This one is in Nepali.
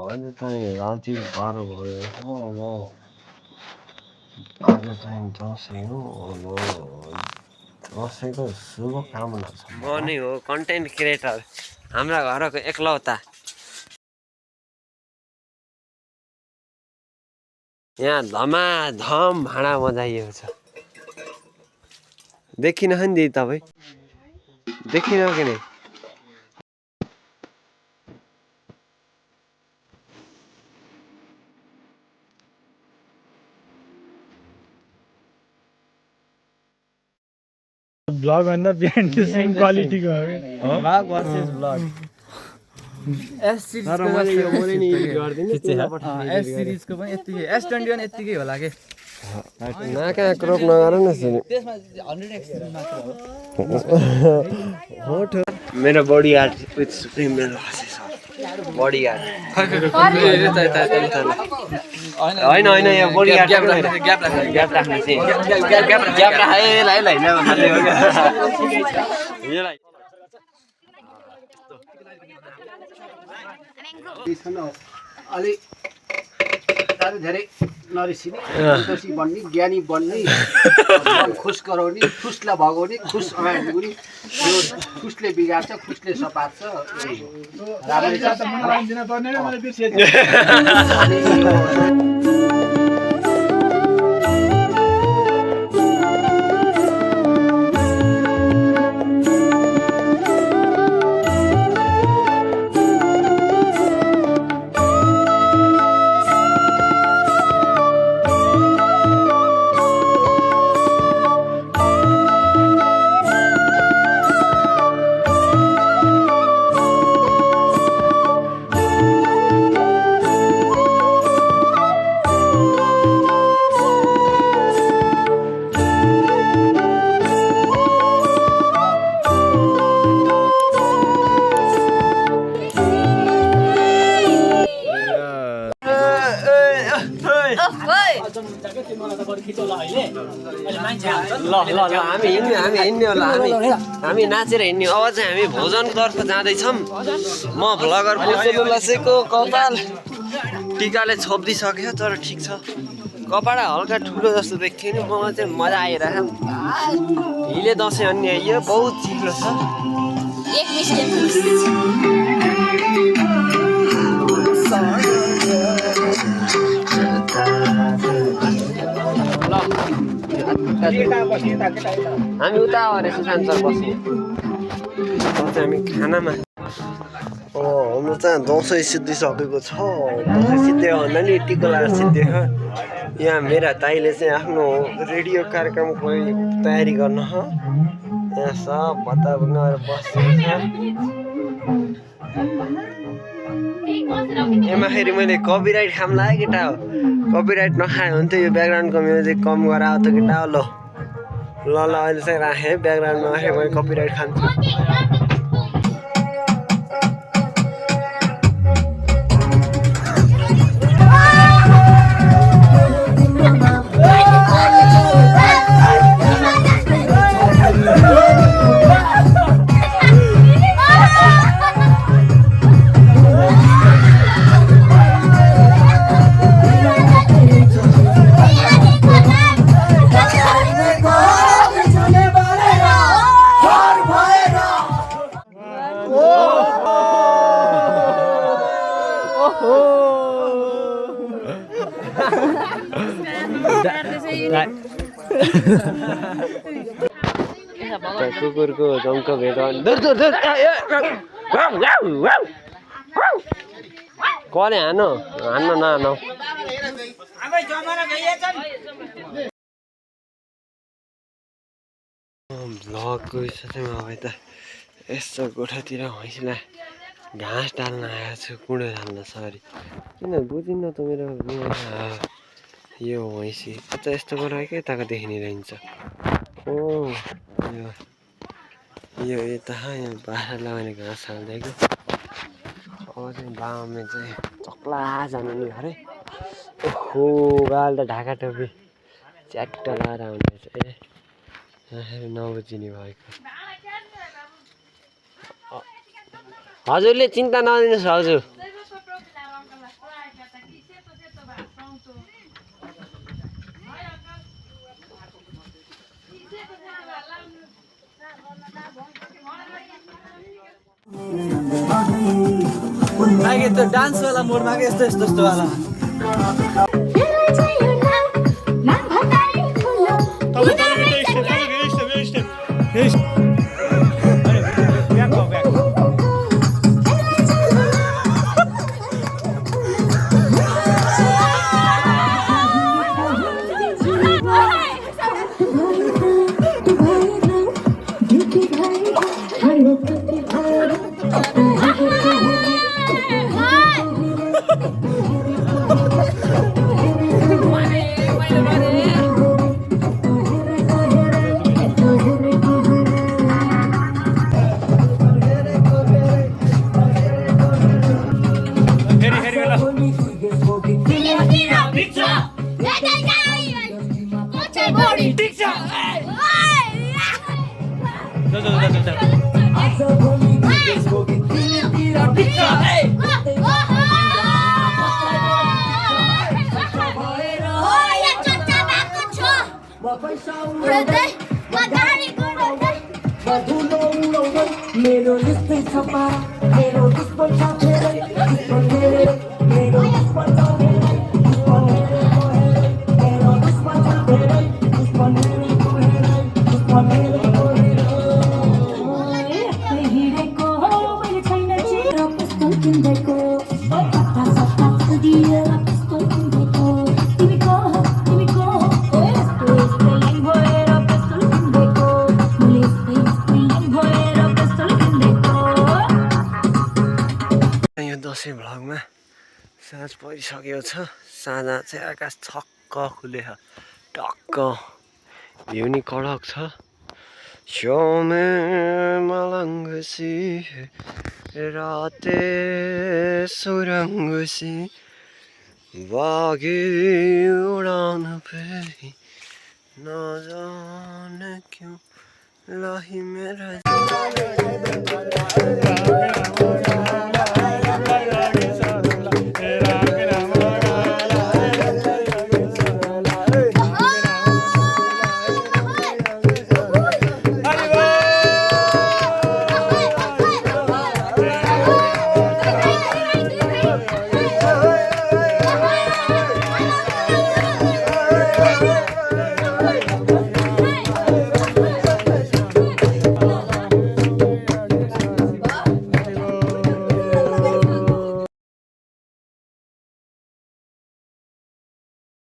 अहिले चाहिँ राति 12 भयो अब आज चाहिँ दसैँ हो अब दसैँको शुभकामना छ। म नै हो कन्टेन्ट क्रिएटर हाम्रा घरको एकलौता। यहाँ धमाधम भाँडा बजाइएको छ। देखिन नि दिदी तपाईँ देखिन कि नै? ब्लॉग भन्दा बिहाइन्ड द सिन क्वालिटीको हो के ब्लॉग भर्सेस ब्लॉग एस सिरिजको मैले यो मैले नि एडिट गर्दिन एस सिरिजको पनि यतिकै S21 यतिकै होला के नाका क्रप नगर न सुनि त्यसमा 100x मात्र हो मेरो bodyguard with supreme male bodyguard होइन होइन यो बडी गार्ड ग्याप राख्नु चाहिँ ग्याप राख अलि साह्रो धेरै नरिसिने दोषी बन्ने ज्ञानी बन्ने खुस गराउने खुसलाई भगाउने खुस अगाडि पुग्ने यो खुसले बिगार्छ खुसले सपार्छ हामी नाचेर हिँड्ने अब चाहिँ हामी भोजनतर्फ जाँदैछौँ। म भ्लगर लसेको कपाल टिकाले छोपिदिइसक्यो तर ठिक छ कपडा हल्का ठुलो जस्तो देखियो नि मलाई चाहिँ मजा आइरहेको हिले दसैँ अन्य यो बहुत चिप्लो छ हामी उता अरे सुशान्त सर बस्ने हामी खानामा हाम्रो चाहिँ दसैँ सिद्धिसकेको छ दसैँ सिद्धियो भन्दा नि टिको लगाएर सिद्धियो यहाँ मेरा दाइले चाहिँ आफ्नो रेडियो कार्यक्रमको तयारी गर्न यहाँ सब भत्ता गएर बसेको छ एमाखेरि मैले कपिराइट खाम लाग्यो केटा हो कपिराइट नखायो भने त यो ब्याकग्राउन्डको म्युजिक कम गरायो त केटा हो ल अहिले चाहिँ राखेँ ब्याकग्राउन्डमा राखेँ मैले कपिराइट खान्छु कुकुरको जङ्क भेट कले हान नहानौ भ्लगको साथैमा अब यता यस्तो गोठातिर भैँसीलाई घाँस डाल्न आएको छु कुँडो हाल्न सरी किन बुझिन्न त मेरो यो भैँसी त यस्तो गरेर के यताको देखिने रहन्छ ओ यो यता यहाँ बाख्रा लगाउने घाँस हाल्दैको अब चाहिँ बाबामा चाहिँ चक्ला जानु नि अरे ओहो गाल त ढाका टोपी च्याट्ट लगाएर आउनेछ ए नबुझिने भएको हजुरले चिन्ता नदिनुहोस् हजुर त्यो डान्सवाला मोडमा के यस्तो यस्तो यस्तो वाला मेरो यस्तै छपा मेरो दुश्मन छ धेरै दुश्मन धेरै मेरो दुश्मन छ धेरै दुश्मन मेरो दुश्मन छ धेरै दुश्मन मेरो हिँडेको मैले छैन चिरो पिस्तोल किन्दैको पत्ता सत्ता दिएर पिस्तोल किन्दैको तिमीको भएर पिस्तोल किन्दैको मैले भएर पिस्तोल किन्दैको। यो दसैँ भ्लगमा साँझ परिसकेको छ। साँझ चाहिँ आकाश छक्क खुले छ, टक्क भ्यू नि कडक छ। श्यामे मलङ्ग सी राते सुरंग सी बागी उड़ान पे न जाने क्यों लाही मेरा